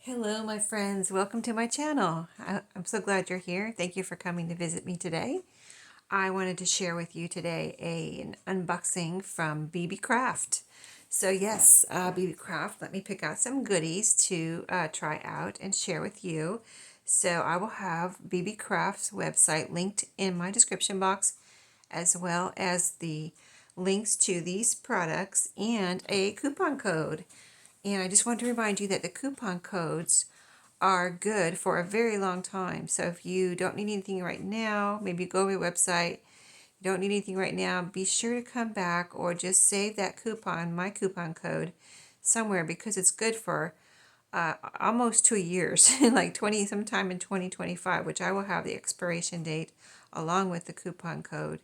Hello, my friends. Welcome to my channel. I'm so glad you're here. Thank you for coming to visit me today. I wanted to share with you today an unboxing from BB Craft. So yes, BB Craft let me pick out some goodies to try out and share with you. So I will have BB Craft's website linked in my description box, as well as the links to these products and a coupon code. And I just want to remind you that the coupon codes are good for a very long time. So if you don't need anything right now, maybe go to your website, you don't need anything right now, be sure to come back or just save that coupon, my coupon code, somewhere because it's good for almost 2 years, like sometime in 2025, which I will have the expiration date along with the coupon code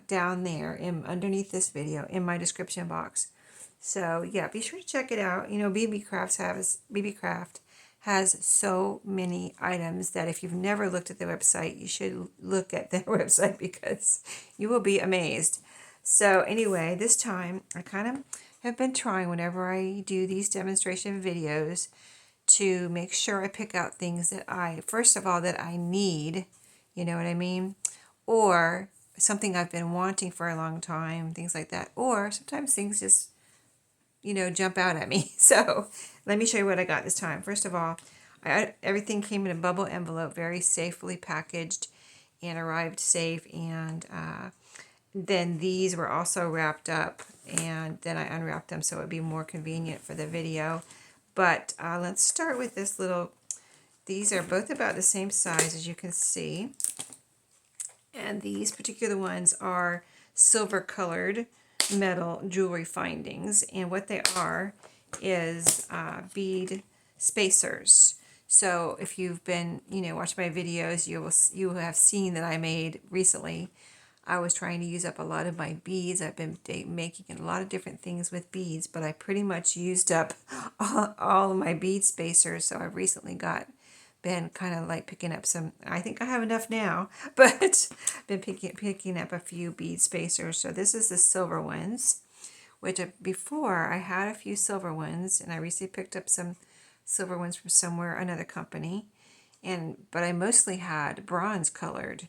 down there underneath this video in my description box. So yeah, be sure to check it out. You know, BB Craft has so many items that if you've never looked at the website, you should look at their website because you will be amazed. So anyway, this time I kind of have been trying whenever I do these demonstration videos to make sure I pick out things that first of all, that I need, you know what I mean? Or something I've been wanting for a long time, things like that. Or sometimes things just, jump out at me. So let me show you what I got this time. First of all, everything came in a bubble envelope, very safely packaged and arrived safe. And then these were also wrapped up, and then I unwrapped them so it would be more convenient for the video. But let's start with this little, these are both about the same size as you can see. And these particular ones are silver colored metal jewelry findings. And what they are is bead spacers. So if you've been, watching my videos, you will have seen that I made recently. I was trying to use up a lot of my beads. I've been making a lot of different things with beads, but I pretty much used up all of my bead spacers. So I've recently been kind of like picking up some. I think I have enough now, but been picking up a few bead spacers. So this is the silver ones, which before I had a few silver ones, and I recently picked up some silver ones from somewhere, another company, but I mostly had bronze colored,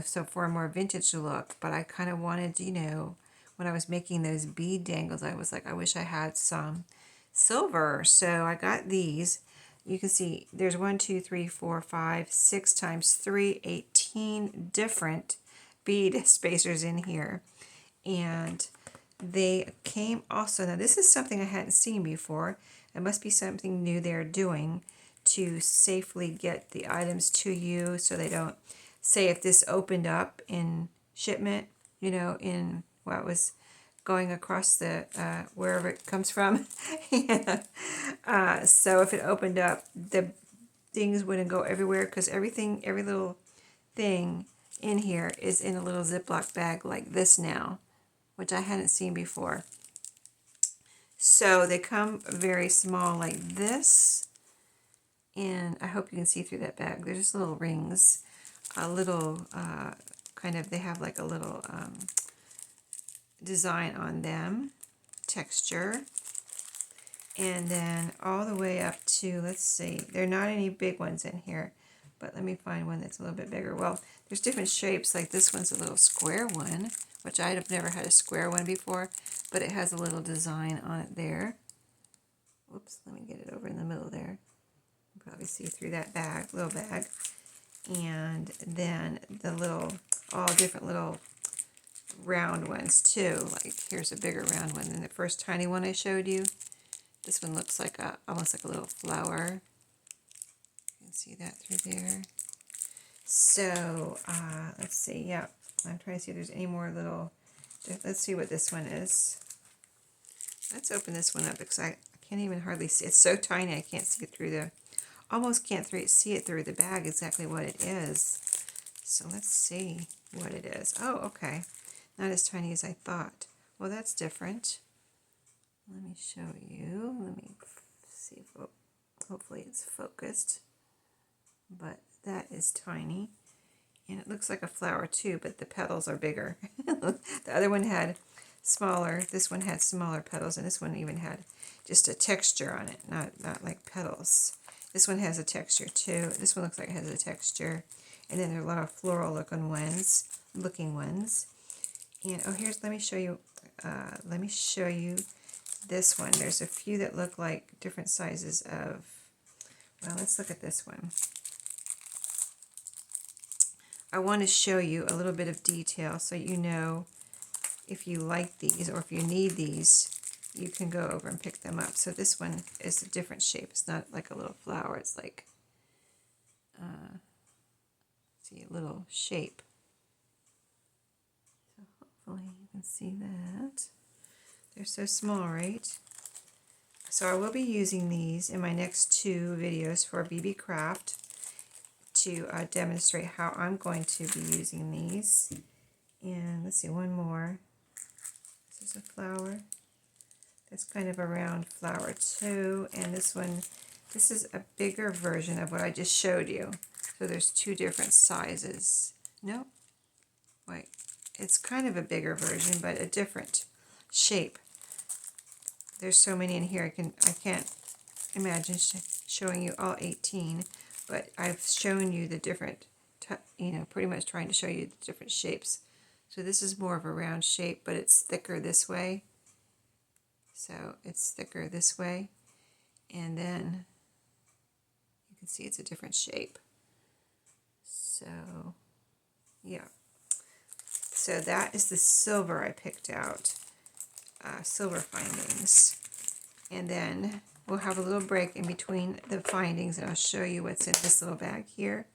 so for a more vintage look. But I kind of wanted, when I was making those bead dangles, I was like, I wish I had some silver. So I got these. You can see there's 1, 2, 3, 4, 5, 6 times 3, 18 different bead spacers in here. And they came also, now this is something I hadn't seen before. It must be something new they're doing to safely get the items to you so they don't, say if this opened up in shipment, in what was going across the wherever it comes from. So if it opened up, the things wouldn't go everywhere because every little thing in here is in a little Ziploc bag like this now, which I hadn't seen before. So they come very small like this, and I hope you can see through that bag. They're just little rings, a little they have like a little design on them, texture. And then all the way up to, let's see, there are not any big ones in here, but let me find one that's a little bit bigger. Well, there's different shapes, like this one's a little square one, which I've never had a square one before, but it has a little design on it there. Oops, let me get it over in the middle there. You can probably see through that little bag. And then the all different little round ones too. Like here's a bigger round one than the first tiny one I showed you. This one looks like almost like a little flower. You can see that through there. So let's see. Yeah, I'm trying to see if there's any more little. Let's see what this one is. Let's open this one up because I can't even hardly see. It's so tiny I can't see it through almost can't see it through the bag exactly what it is. So let's see what it is. Oh, okay. Not as tiny as I thought. Well, that's different. Let me show you. Let me see if hopefully it's focused. But that is tiny. And it looks like a flower too, but the petals are bigger. The other one had smaller. This one had smaller petals, and this one even had just a texture on it, not like petals. This one has a texture too. This one looks like it has a texture. And then there are a lot of floral looking ones. And oh, here's, let me show you this one. There's a few that look like different sizes of, well, let's look at this one. I want to show you a little bit of detail so you know if you like these or if you need these, you can go over and pick them up. So this one is a different shape. It's not like a little flower. It's like, see, a little shape. So hopefully you can see that. They're so small, right? So I will be using these in my next 2 videos for BB Craft to demonstrate how I'm going to be using these. And let's see, one more. This is a flower. That's kind of a round flower too. And this one, this is a bigger version of what I just showed you. So there's 2 different sizes. No, wait, it's kind of a bigger version, but a different shape. There's so many in here, I can't imagine showing you all 18, but I've shown you the different, pretty much trying to show you the different shapes. So this is more of a round shape, but it's thicker this way. So it's thicker this way, and then you can see it's a different shape. So yeah, so that is the silver I picked out, silver findings. And then we'll have a little break in between the findings, and I'll show you what's in this little bag here.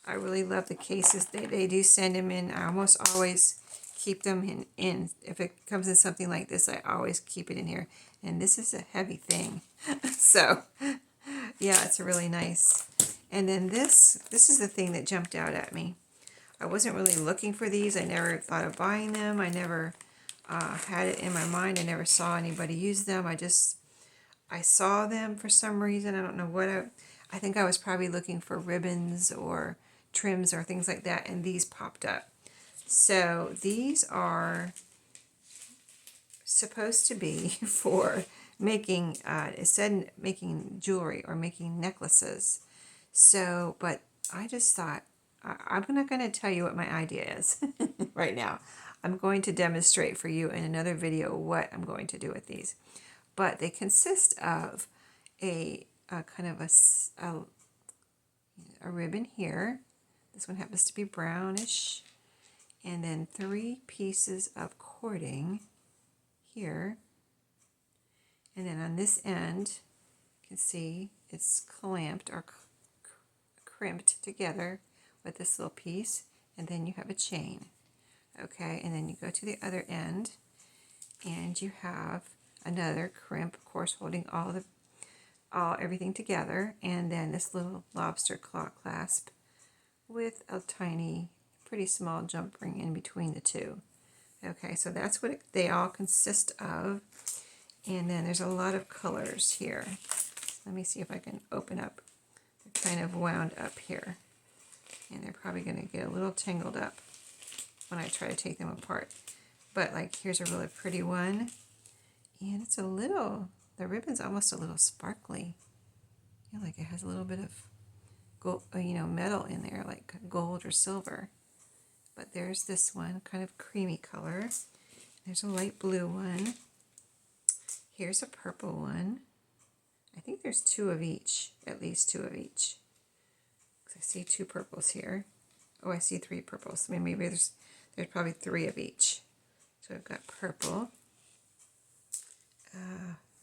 I really love the cases. They do send them in. I almost always keep them in. If it comes in something like this, I always keep it in here. And this is a heavy thing. So, yeah, it's really nice. And then this is the thing that jumped out at me. I wasn't really looking for these. I never thought of buying them. I never had it in my mind. I never saw anybody use them. I saw them for some reason. I don't know what. I think I was probably looking for ribbons or trims or things like that, and these popped up. So these are supposed to be for making, it said making jewelry or making necklaces. So, but I just thought, I'm not going to tell you what my idea is right now. I'm going to demonstrate for you in another video what I'm going to do with these. But they consist of a kind of a ribbon here. This one happens to be brownish. And then 3 pieces of cording here. And then on this end, you can see it's clamped or crimped together with this little piece. And then you have a chain. Okay, and then you go to the other end, and you have another crimp, of course, holding everything together, and then this little lobster claw clasp with a tiny, pretty small jump ring in between the 2. Okay, so that's what they all consist of, and then there's a lot of colors here. Let me see if I can open up. They're kind of wound up here, and they're probably going to get a little tangled up when I try to take them apart. But like, here's a really pretty one. And it's the ribbon's almost a little sparkly. I feel like it has a little bit of gold, metal in there, like gold or silver. But there's this one, kind of creamy color. There's a light blue one. Here's a purple one. I think there's 2 of each, at least 2 of each. I see 2 purples here. Oh, I see 3 purples. I mean, maybe there's probably 3 of each. So I've got purple.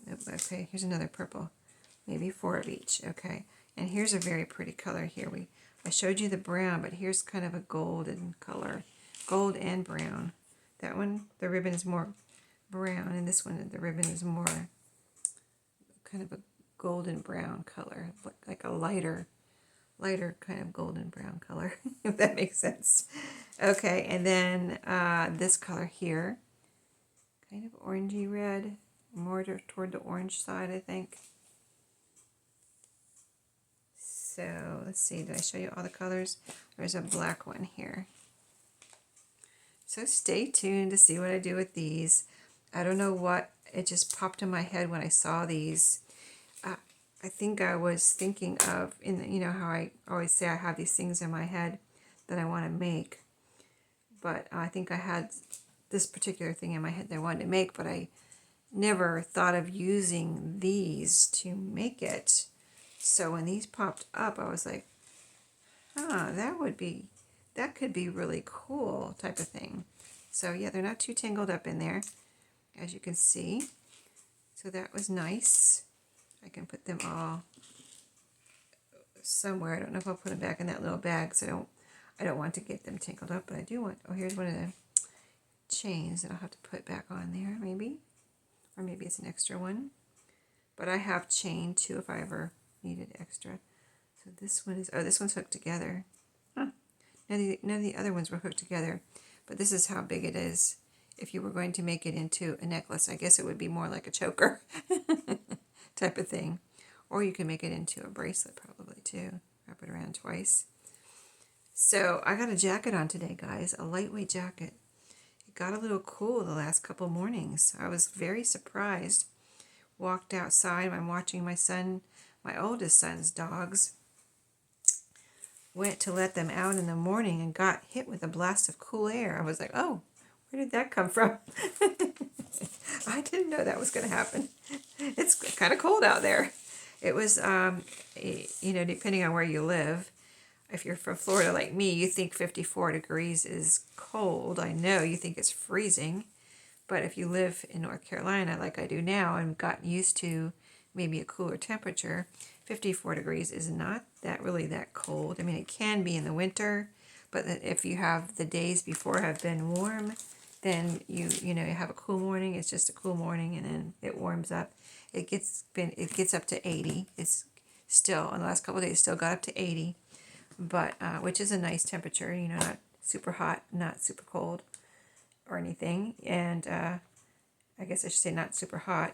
Nope, okay, here's another purple. Maybe 4 of each, okay. And here's a very pretty color here. I showed you the brown, but here's kind of a golden color. Gold and brown. That one, the ribbon is more brown, and this one, the ribbon is more kind of a golden brown color, like a lighter kind of golden brown color, if that makes sense. Okay, and then this color here, kind of orangey red, more toward the orange side, I think. So let's see, did I show you all the colors? There's a black one here. So stay tuned to see what I do with these. I don't know what, it just popped in my head when I saw these. I think I was thinking of, you know how I always say I have these things in my head that I want to make. But I think I had this particular thing in my head that I wanted to make, but I never thought of using these to make it. So when these popped up, I was like, that could be really cool type of thing. So yeah, they're not too tangled up in there, as you can see. So that was nice. I can put them all somewhere. I don't know if I'll put them back in that little bag, so I don't want to get them tangled up, but I do want, oh, here's one of the chains that I'll have to put back on there, maybe. Or maybe it's an extra one. But I have chain too if I ever needed extra. So this one is, oh, this one's hooked together. Huh. None of the other ones were hooked together, but this is how big it is. If you were going to make it into a necklace, I guess it would be more like a choker type of thing. Or you can make it into a bracelet probably too. Wrap it around twice. So I got a jacket on today, guys, a lightweight jacket. It got a little cool the last couple mornings. I was very surprised. Walked outside, I'm watching my son, my oldest son's dogs. Went to let them out in the morning and got hit with a blast of cool air. I was like, oh, where did that come from? I didn't know that was going to happen. It's kind of cold out there. It was, you know, depending on where you live. If you're from Florida like me, you think 54 degrees is cold. I know you think it's freezing. But if you live in North Carolina like I do now and got used to maybe a cooler temperature, 54 degrees is not really that cold. I mean, it can be in the winter, but if you have the days before have been warm, then you have a cool morning. It's just a cool morning, and then it warms up. It gets up to 80. It's still, in the last couple of days, still got up to 80, but which is a nice temperature. You know, not super hot, not super cold or anything. And I guess I should say not super hot.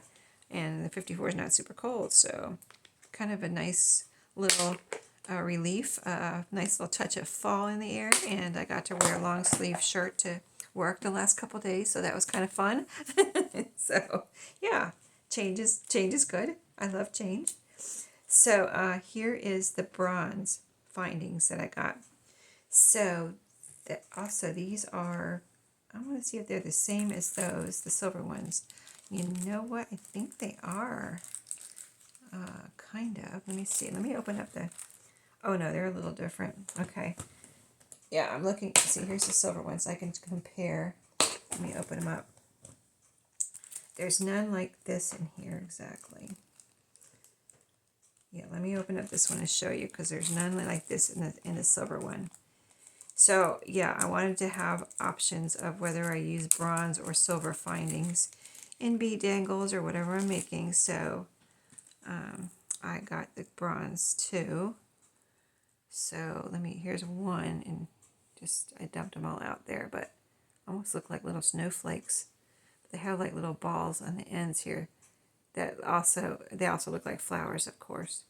And the 54 is not super cold, so kind of a nice little relief, nice little touch of fall in the air. And I got to wear a long sleeve shirt to work the last couple of days, so that was kind of fun. So yeah, change is good. I love change. So here is the bronze findings that I got. So also these are, I want to see if they're the same as those, the silver ones. You know what? I think they are. Kind of. Let me see. Let me open up the... Oh, no, they're a little different. Okay. Yeah, I'm looking... See, here's the silver ones. I can compare. Let me open them up. There's none like this in here exactly. Yeah, let me open up this one and show you, because there's none like this in the silver one. So, yeah, I wanted to have options of whether I use bronze or silver findings in bead dangles or whatever I'm making. So, I got the bronze too. So, here's one, and I dumped them all out there, but almost look like little snowflakes. They have like little balls on the ends here that they also look like flowers, of course.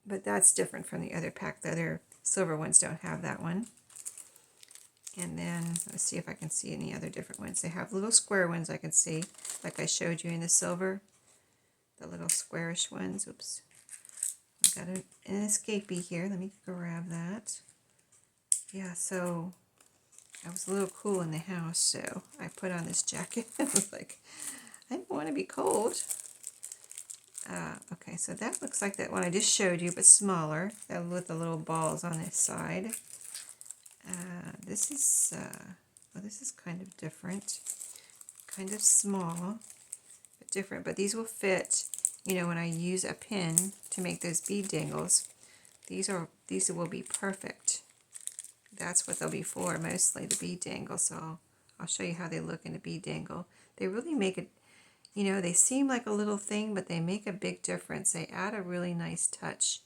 But that's different from the other pack. The other silver ones don't have that one. And then let's see if I can see any other different ones. They have little square ones I can see, like I showed you in the silver. The little squarish ones. Oops. I've got an escapee here. Let me grab that. Yeah, so I was a little cool in the house, so I put on this jacket. I was like, I don't want to be cold. Okay, so that looks like that one I just showed you, but smaller, with the little balls on this side. This is kind of different, kind of small, but different. But these will fit, when I use a pin to make those bead dangles. These will be perfect. That's what they'll be for, mostly the bead dangle. So I'll show you how they look in a bead dangle. They really make it. They seem like a little thing, but they make a big difference. They add a really nice touch.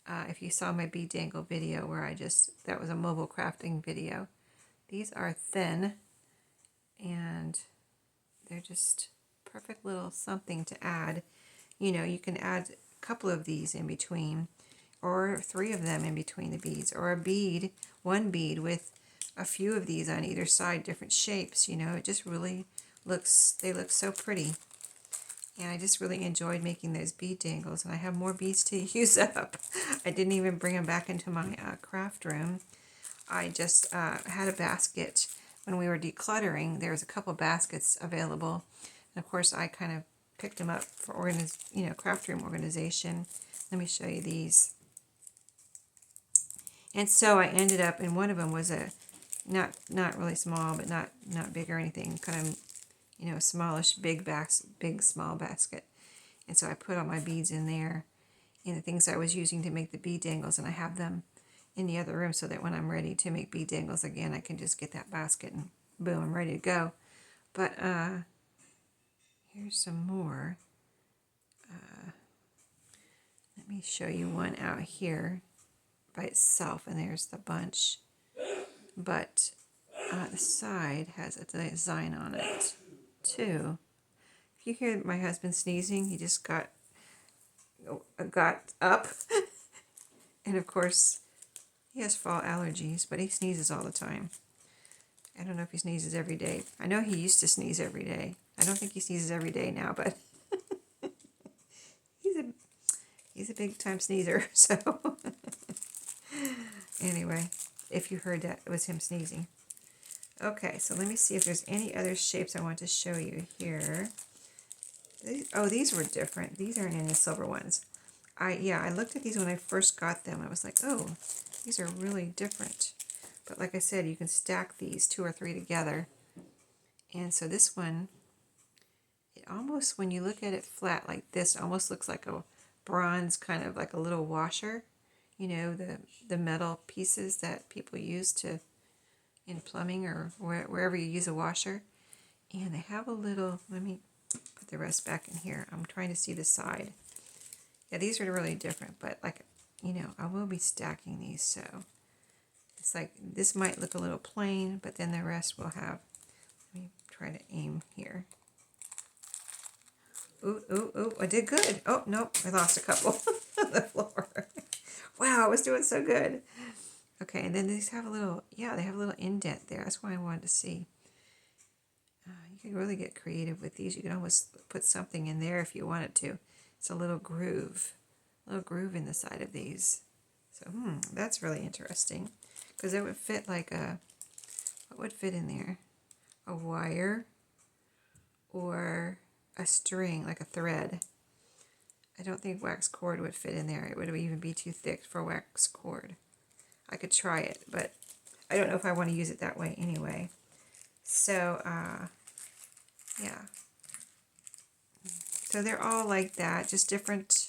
If you saw my bead dangle video where that was a mobile crafting video. These are thin, and they're just perfect little something to add. You can add a couple of these in between, or 3 of them in between the beads, or one bead with a few of these on either side, different shapes, you know. It just really they look so pretty. And I just really enjoyed making those bead dangles, and I have more beads to use up. I didn't even bring them back into my craft room. I just had a basket when we were decluttering. There was a couple baskets available, and of course I kind of picked them up for craft room organization. Let me show you these. And so I ended up, and one of them was a not really small, but not big or anything, kind of, you know, smallish, big small basket. And so I put all my beads in there and the things I was using to make the bead dangles, and I have them in the other room so that when I'm ready to make bead dangles again, I can just get that basket and boom, I'm ready to go. But here's some more. Let me show you one out here by itself, and there's the bunch. But the side has a design on it too. If you hear my husband sneezing, he just got up. And of course, he has fall allergies, but he sneezes all the time. I don't know if he sneezes every day. I know he used to sneeze every day. I don't think he sneezes every day now, but he's a big time sneezer. So anyway, if you heard that, it was him sneezing. Okay, so let me see if there's any other shapes I want to show you here. These were different. These aren't in the silver ones. I looked at these when I first got them. I was like, oh, these are really different. But like I said, you can stack these 2 or 3 together. And so this one, it almost, when you look at it flat like this, it almost looks like a bronze, kind of like a little washer. You know, the metal pieces that people use in plumbing or wherever you use a washer. And they have a little, let me put the rest back in here. I'm trying to see the side. Yeah, these are really different, but like, you know, I will be stacking these, so it's like, this might look a little plain, but then the rest will have, let me try to aim here. Ooh, I did good. Oh, nope, I lost a couple on the floor. Wow, I was doing so good. Okay, and then these have a little, yeah, they have a little indent there. That's why I wanted to see. You can really get creative with these. You can almost put something in there if you wanted to. It's a little groove in the side of these. So, that's really interesting. Because it would fit like what would fit in there? A wire or a string, like a thread. I don't think wax cord would fit in there. It would even be too thick for wax cord. I could try it, but I don't know if I want to use it that way anyway. So, yeah. So they're all like that, just different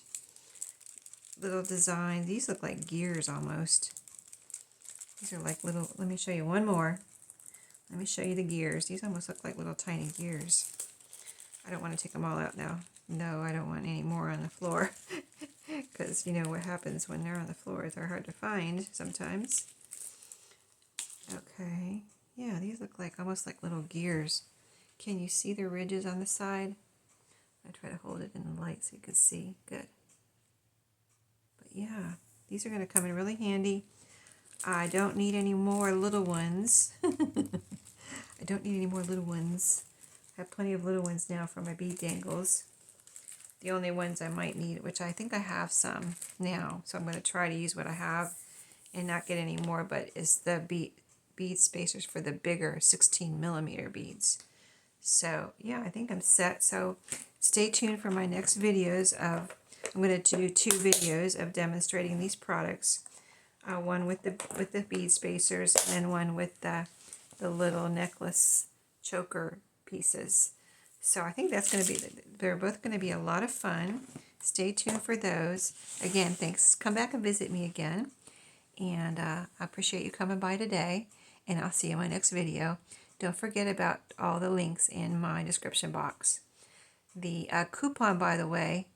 little designs. These look like gears almost. These are like little, let me show you one more. Let me show you the gears. These almost look like little tiny gears. I don't want to take them all out now. No, I don't want any more on the floor. Because you know what happens when they're on the floor. They're hard to find sometimes. Okay. Yeah, these look like almost like little gears. Can you see the ridges on the side? I try to hold it in the light so you can see. Good. But yeah, these are going to come in really handy. I don't need any more little ones. I don't need any more little ones. I have plenty of little ones now for my bead dangles. The only ones I might need, which I think I have some now, so I'm going to try to use what I have and not get any more, but is the bead spacers for the bigger 16mm beads. So yeah, I think I'm set. So stay tuned for my next videos of, I'm going to do 2 videos of demonstrating these products. One with the bead spacers and one with the little necklace choker pieces. So I think that's going to be, they're both going to be a lot of fun. Stay tuned for those. Again, thanks. Come back and visit me again. And I appreciate you coming by today. And I'll see you in my next video. Don't forget about all the links in my description box. The coupon, by the way,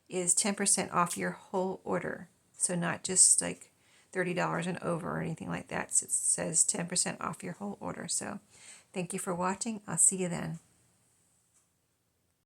is 10% off your whole order. So not just like $30 and over or anything like that. It says 10% off your whole order. So thank you for watching. I'll see you then.